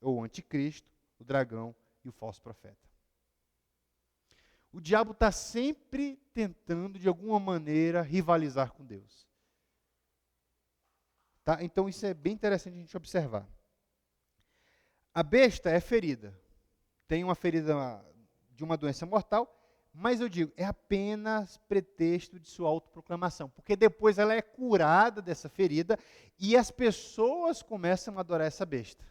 ou o anticristo, o dragão e o falso profeta. O diabo está sempre tentando, de alguma maneira, rivalizar com Deus. Tá? Então isso é bem interessante a gente observar. A besta é ferida. Tem uma ferida de uma doença mortal, mas eu digo, é apenas pretexto de sua autoproclamação, porque depois ela é curada dessa ferida e as pessoas começam a adorar essa besta.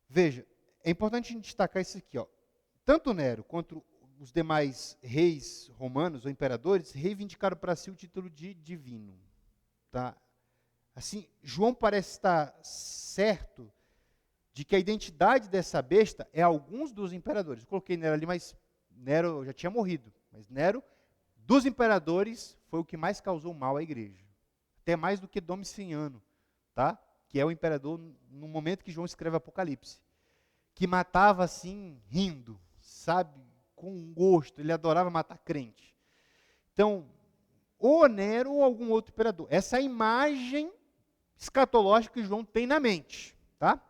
Veja, é importante a gente destacar isso aqui, ó. Tanto Nero quanto os demais reis romanos ou imperadores reivindicaram para si o título de divino. Tá? Assim, João parece estar certo de que a identidade dessa besta é alguns dos imperadores. Eu coloquei Nero ali, mas Nero já tinha morrido. Mas Nero, dos imperadores, foi o que mais causou mal à igreja. Até mais do que Domiciano, tá? Que é o imperador no momento que João escreve Apocalipse. Que matava assim, rindo, sabe? Com gosto. Ele adorava matar crente. Então, ou Nero ou algum outro imperador. Essa é a imagem escatológica que João tem na mente, tá?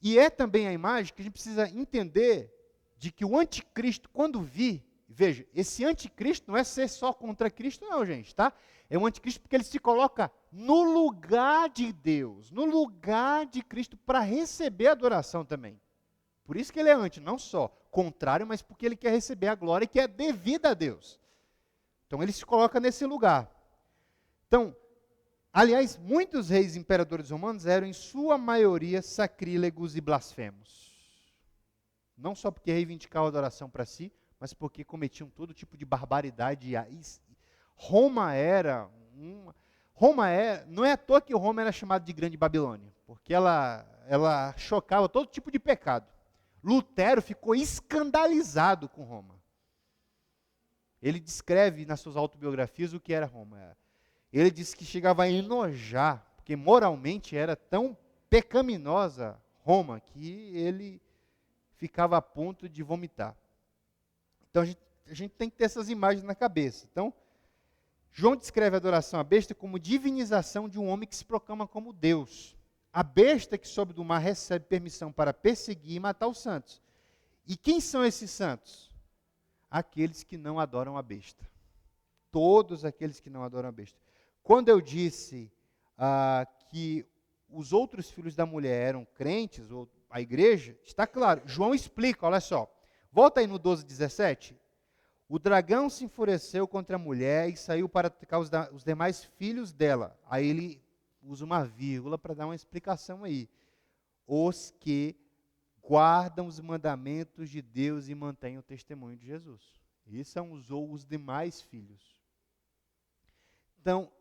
E é também a imagem que a gente precisa entender de que o anticristo, quando vir, veja, esse anticristo não é ser só contra Cristo não, gente, tá? É um anticristo porque ele se coloca no lugar de Deus, no lugar de Cristo, para receber a adoração também. Por isso que ele é anti, não só contrário, mas porque ele quer receber a glória que é devida a Deus. Então ele se coloca nesse lugar. Então, aliás, muitos reis e imperadores romanos eram, em sua maioria, sacrílegos e blasfemos. Não só porque reivindicavam a adoração para si, mas porque cometiam todo tipo de barbaridade. Não é à toa que Roma era chamada de Grande Babilônia, porque ela chocava todo tipo de pecado. Lutero ficou escandalizado com Roma. Ele descreve nas suas autobiografias o que era Roma. Ele disse que chegava a enojar, porque moralmente era tão pecaminosa Roma, que ele ficava a ponto de vomitar. Então a gente tem que ter essas imagens na cabeça. Então, João descreve a adoração à besta como divinização de um homem que se proclama como Deus. A besta que sobe do mar recebe permissão para perseguir e matar os santos. E quem são esses santos? Aqueles que não adoram a besta. Todos aqueles que não adoram a besta. Quando eu disse que os outros filhos da mulher eram crentes, ou a igreja, está claro. João explica, olha só. Volta aí no 12:17. O dragão se enfureceu contra a mulher e saiu para atacar os demais filhos dela. Aí ele usa uma vírgula para dar uma explicação aí. Os que guardam os mandamentos de Deus e mantêm o testemunho de Jesus. Isso usou os demais filhos. Então,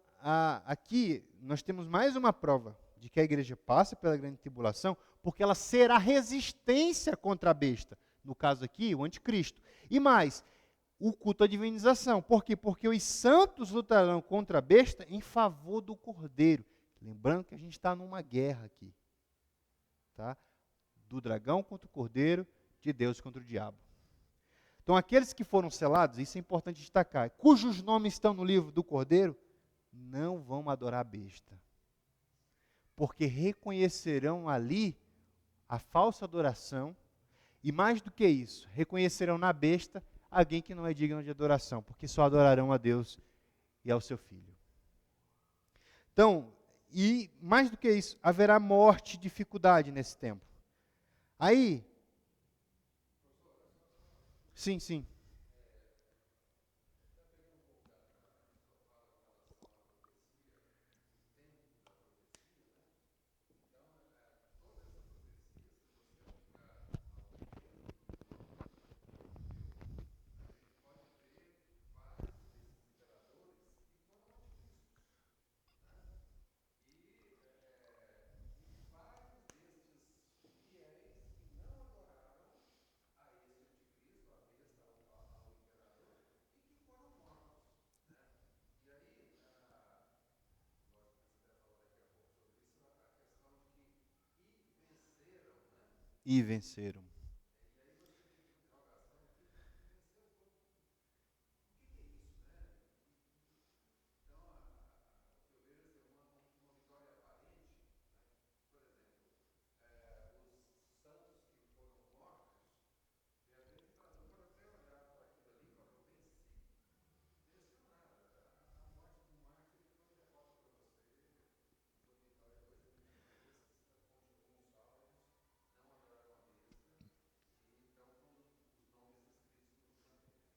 aqui nós temos mais uma prova de que a igreja passa pela grande tribulação, porque ela será resistência contra a besta. No caso aqui, o anticristo. E mais, o culto à divinização. Por quê? Porque os santos lutarão contra a besta em favor do cordeiro. Lembrando que a gente está numa guerra aqui. Tá? Do dragão contra o cordeiro, de Deus contra o diabo. Então, aqueles que foram selados, isso é importante destacar, cujos nomes estão no livro do cordeiro, não vão adorar a besta. Porque reconhecerão ali a falsa adoração, e mais do que isso, reconhecerão na besta alguém que não é digno de adoração, porque só adorarão a Deus e ao seu Filho. Então, e mais do que isso, haverá morte e dificuldade nesse tempo. Aí, sim. E venceram.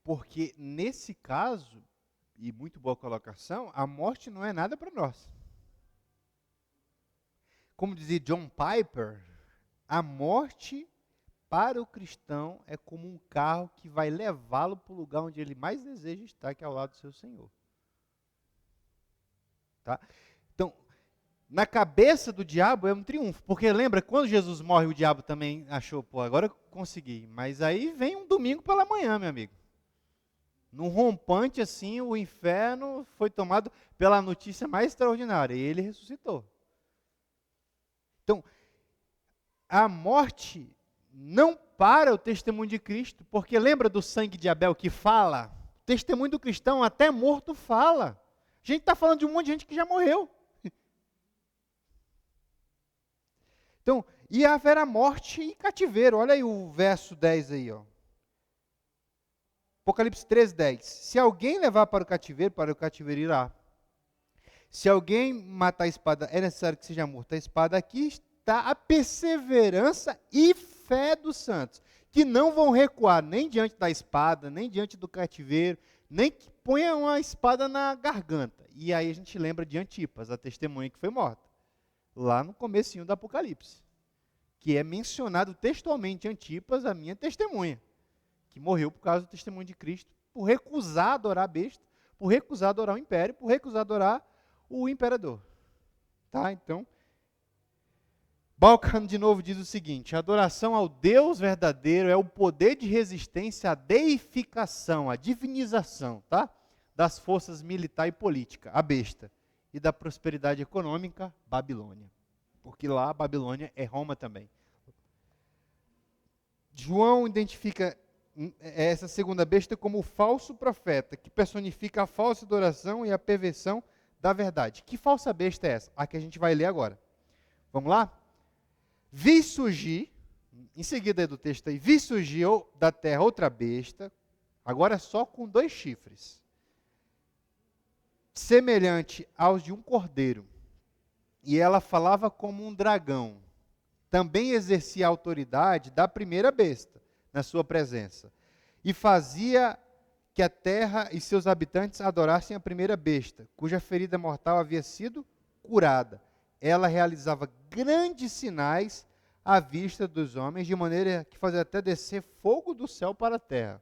Porque nesse caso, e muito boa colocação, a morte não é nada para nós. Como dizia John Piper, a morte para o cristão é como um carro que vai levá-lo para o lugar onde ele mais deseja estar, que é ao lado do seu Senhor. Tá? Então, na cabeça do diabo é um triunfo, porque lembra, quando Jesus morre, o diabo também achou, pô, agora eu consegui. Mas aí vem um domingo pela manhã, meu amigo. Num rompante assim, o inferno foi tomado pela notícia mais extraordinária, e ele ressuscitou. Então, a morte não para o testemunho de Cristo, porque lembra do sangue de Abel que fala? O testemunho do cristão até morto fala. A gente está falando de um monte de gente que já morreu. Então, e haverá morte e cativeiro. Olha aí o verso 10 aí, ó. Apocalipse 13:10. Se alguém levar para o cativeiro irá. Se alguém matar a espada, é necessário que seja morto. A espada, aqui está a perseverança e fé dos santos, que não vão recuar nem diante da espada, nem diante do cativeiro, nem que ponham a espada na garganta. E aí a gente lembra de Antipas, a testemunha que foi morta, lá no comecinho do Apocalipse, que é mencionado textualmente Antipas, a minha testemunha, que morreu por causa do testemunho de Cristo, por recusar adorar a besta, por recusar adorar o império, por recusar adorar o imperador. Tá? Então, Balkan de novo diz o seguinte: a adoração ao Deus verdadeiro é o poder de resistência à deificação, à divinização, tá? Das forças militar e política, a besta, e da prosperidade econômica, Babilônia. Porque lá a Babilônia é Roma também. João identifica essa segunda besta como o falso profeta, que personifica a falsa adoração e a perversão da verdade. Que falsa besta é essa? A que a gente vai ler agora. Vamos lá? Vi surgir, em seguida do texto aí, vi surgir da terra outra besta, agora só com 2 chifres, semelhante aos de um cordeiro, e ela falava como um dragão. Também exercia a autoridade da primeira besta na sua presença, e fazia que a terra e seus habitantes adorassem a primeira besta, cuja ferida mortal havia sido curada. Ela realizava grandes sinais à vista dos homens, de maneira que fazia até descer fogo do céu para a terra.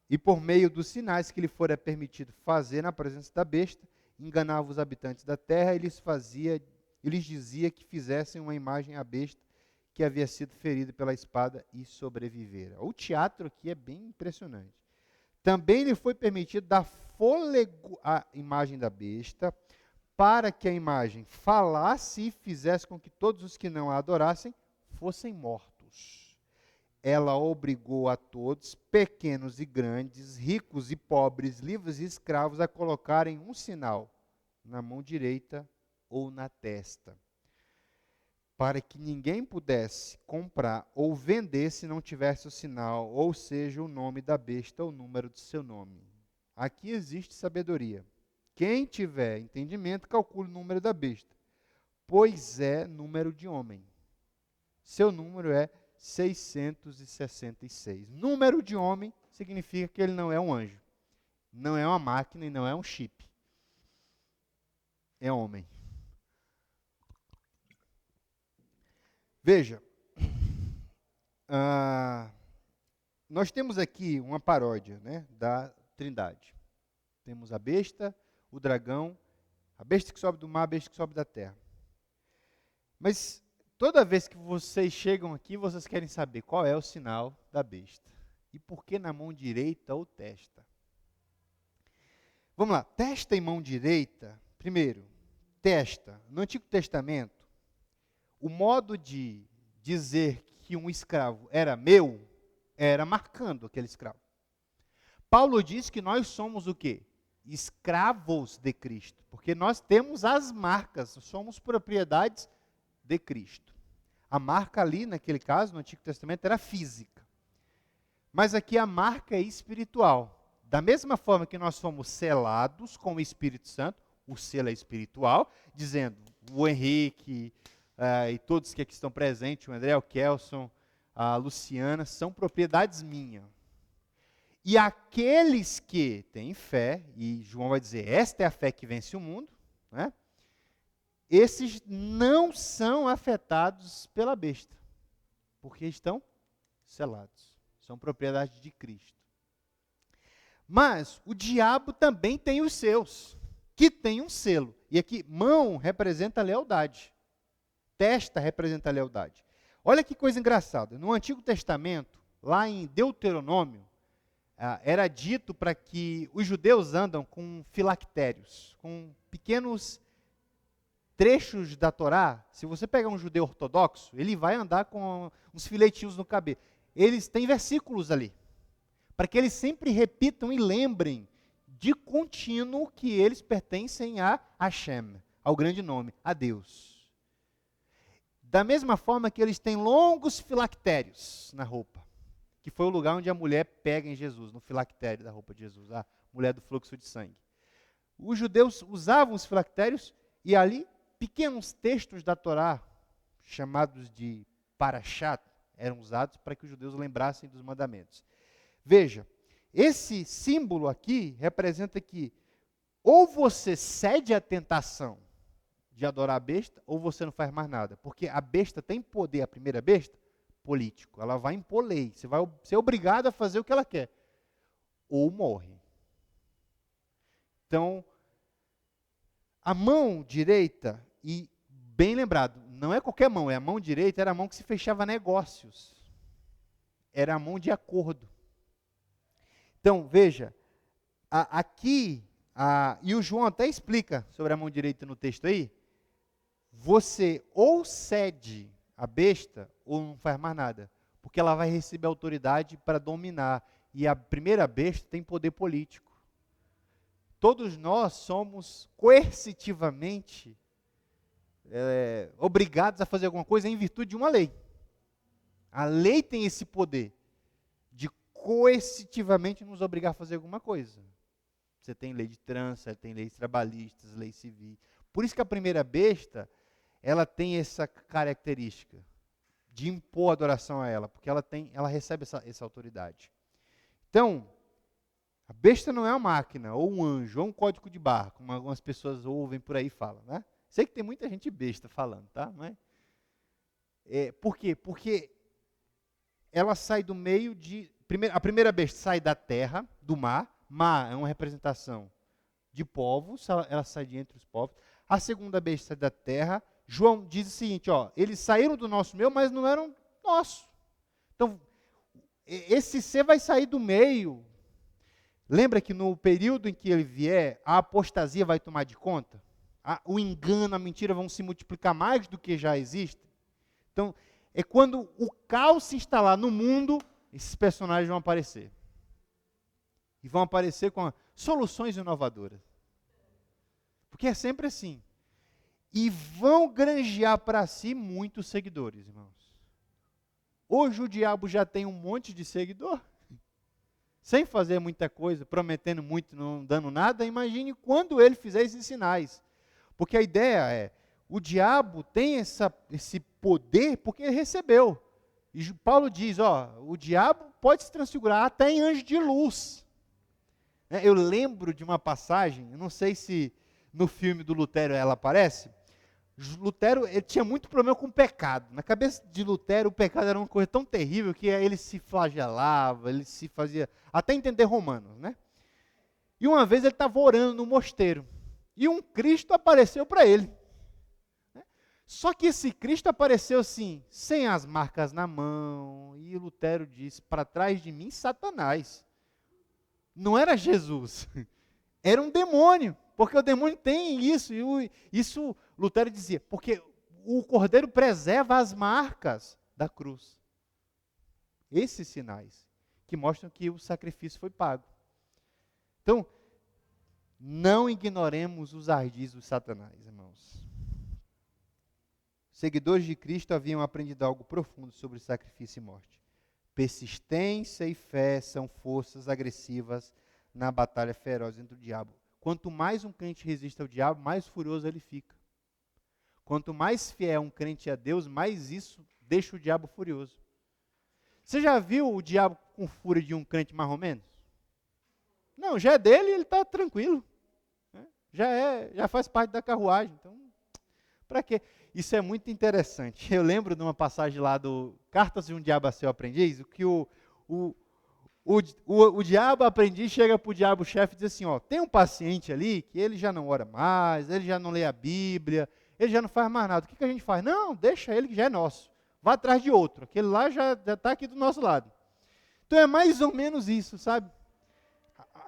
E por meio dos sinais que lhe fora permitido fazer na presença da besta, enganava os habitantes da terra e lhes dizia que fizessem uma imagem à besta que havia sido ferida pela espada e sobrevivera. O teatro aqui é bem impressionante. Também lhe foi permitido dar fôlego à imagem da besta, para que a imagem falasse e fizesse com que todos os que não a adorassem fossem mortos. Ela obrigou a todos, pequenos e grandes, ricos e pobres, livres e escravos, a colocarem um sinal na mão direita ou na testa, para que ninguém pudesse comprar ou vender se não tivesse o sinal, ou seja, o nome da besta ou o número de seu nome. Aqui existe sabedoria. Quem tiver entendimento, calcule o número da besta, pois é número de homem. Seu número é 666. Número de homem significa que ele não é um anjo, não é uma máquina e não é um chip. É homem. Veja, nós temos aqui uma paródia, né, da Trindade. Temos a besta, o dragão, a besta que sobe do mar, a besta que sobe da terra. Mas toda vez que vocês chegam aqui, vocês querem saber qual é o sinal da besta. E por que na mão direita ou testa? Vamos lá, testa e mão direita. Primeiro, testa. No Antigo Testamento, o modo de dizer que um escravo era meu, era marcando aquele escravo. Paulo diz que nós somos o quê? Escravos de Cristo, porque nós temos as marcas, somos propriedades de Cristo. A marca ali, naquele caso, no Antigo Testamento, era física. Mas aqui a marca é espiritual. Da mesma forma que nós fomos selados com o Espírito Santo, o selo é espiritual, dizendo, o Henrique e todos que aqui estão presentes, o André, o Kelson, a Luciana, são propriedades minhas. E aqueles que têm fé, e João vai dizer, esta é a fé que vence o mundo, né? Esses não são afetados pela besta, porque estão selados, são propriedade de Cristo. Mas o diabo também tem os seus, que tem um selo. E aqui, mão representa a lealdade, testa representa a lealdade. Olha que coisa engraçada, no Antigo Testamento, lá em Deuteronômio, era dito para que os judeus andam com filactérios, com pequenos trechos da Torá. Se você pegar um judeu ortodoxo, ele vai andar com uns filetinhos no cabelo. Eles têm versículos ali, para que eles sempre repitam e lembrem de contínuo que eles pertencem a Hashem, ao grande nome, a Deus. Da mesma forma que eles têm longos filactérios na roupa, que foi o lugar onde a mulher pega em Jesus, no filactério da roupa de Jesus, a mulher do fluxo de sangue. Os judeus usavam os filactérios e ali pequenos textos da Torá, chamados de parashat, eram usados para que os judeus lembrassem dos mandamentos. Veja, esse símbolo aqui representa que ou você cede à tentação de adorar a besta, ou você não faz mais nada. Porque a besta tem poder, a primeira besta, político. Ela vai impor lei. Você vai ser obrigado a fazer o que ela quer. Ou morre. Então, a mão direita, e bem lembrado, não é qualquer mão, é a mão direita, era a mão que se fechava negócios. Era a mão de acordo. Então, veja, aqui, e o João até explica sobre a mão direita no texto aí, você ou cede a besta ou não faz mais nada. porque ela vai receber autoridade para dominar. E a primeira besta tem poder político. Todos nós somos coercitivamente obrigados a fazer alguma coisa em virtude de uma lei. A lei tem esse poder de coercitivamente nos obrigar a fazer alguma coisa. Você tem lei de trânsito, você tem leis trabalhistas, lei civil. Por isso que a primeira besta, ela tem essa característica de impor adoração a ela, porque ela recebe essa autoridade. Então, a besta não é uma máquina, ou um anjo, ou um código de barra, como algumas pessoas ouvem por aí e falam, né? Sei que tem muita gente besta falando, tá? Não é? Por quê? Porque ela sai do meio de... A primeira besta sai da terra, do mar. Mar é uma representação de povos, ela sai de entre os povos. A segunda besta sai da terra. João diz o seguinte, eles saíram do nosso meio, mas não eram nossos. Então, esse ser vai sair do meio. Lembra que no período em que ele vier, a apostasia vai tomar de conta? O engano, a mentira vão se multiplicar mais do que já existe. Então, é quando o caos se instalar no mundo, esses personagens vão aparecer. E vão aparecer com soluções inovadoras. Porque é sempre assim. E vão granjear para si muitos seguidores, irmãos. Hoje o diabo já tem um monte de seguidor. Sem fazer muita coisa, prometendo muito, não dando nada. Imagine quando ele fizer esses sinais. Porque a ideia é, o diabo tem esse poder porque ele recebeu. E Paulo diz, o diabo pode se transfigurar até em anjo de luz. Eu lembro de uma passagem, eu não sei se no filme do Lutero ela aparece. Lutero ele tinha muito problema com o pecado. Na cabeça de Lutero, o pecado era uma coisa tão terrível que ele se flagelava, ele se fazia, até entender Romanos, né? E uma vez ele estava orando no mosteiro, e um Cristo apareceu para ele. Só que esse Cristo apareceu assim, sem as marcas na mão, e Lutero disse, para trás de mim, Satanás. Não era Jesus, era um demônio, porque o demônio tem isso, e isso Lutero dizia, porque o cordeiro preserva as marcas da cruz. Esses sinais, que mostram que o sacrifício foi pago. Então, não ignoremos os ardis do Satanás, irmãos. Seguidores de Cristo haviam aprendido algo profundo sobre sacrifício e morte. Persistência e fé são forças agressivas na batalha feroz entre o diabo. Quanto mais um crente resiste ao diabo, mais furioso ele fica. Quanto mais fiel um crente a Deus, mais isso deixa o diabo furioso. Você já viu o diabo com fúria de um crente mais ou menos? Não, já é dele e ele está tranquilo. Né? Já faz parte da carruagem. Então, para quê? Isso é muito interessante. Eu lembro de uma passagem lá do Cartas de um Diabo a Seu Aprendiz, que o diabo aprendiz chega para o diabo chefe e diz assim, tem um paciente ali que ele já não ora mais, ele já não lê a Bíblia, ele já não faz mais nada. O que a gente faz? Não, deixa ele que já é nosso. Vá atrás de outro. Aquele lá já está aqui do nosso lado. Então é mais ou menos isso, sabe?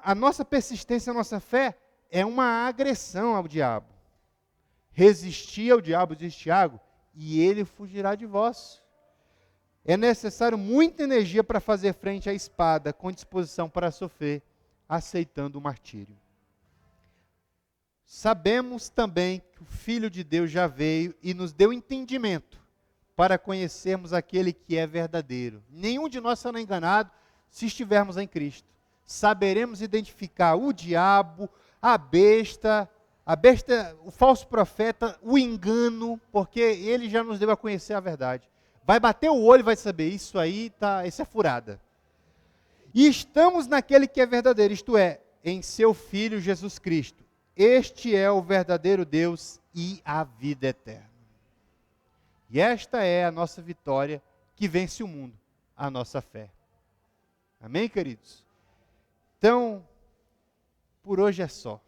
A nossa persistência, a nossa fé é uma agressão ao diabo. Resistir ao diabo, diz Tiago, e ele fugirá de vós. É necessário muita energia para fazer frente à espada, com disposição para sofrer, aceitando o martírio. Sabemos também que o Filho de Deus já veio e nos deu entendimento para conhecermos aquele que é verdadeiro. Nenhum de nós será enganado se estivermos em Cristo. Saberemos identificar o diabo, a besta, o falso profeta, o engano, porque ele já nos deu a conhecer a verdade. Vai bater o olho e vai saber, isso é furada. E estamos naquele que é verdadeiro, isto é, em seu Filho Jesus Cristo. Este é o verdadeiro Deus e a vida eterna. E esta é a nossa vitória que vence o mundo, a nossa fé. Amém, queridos? Então, por hoje é só.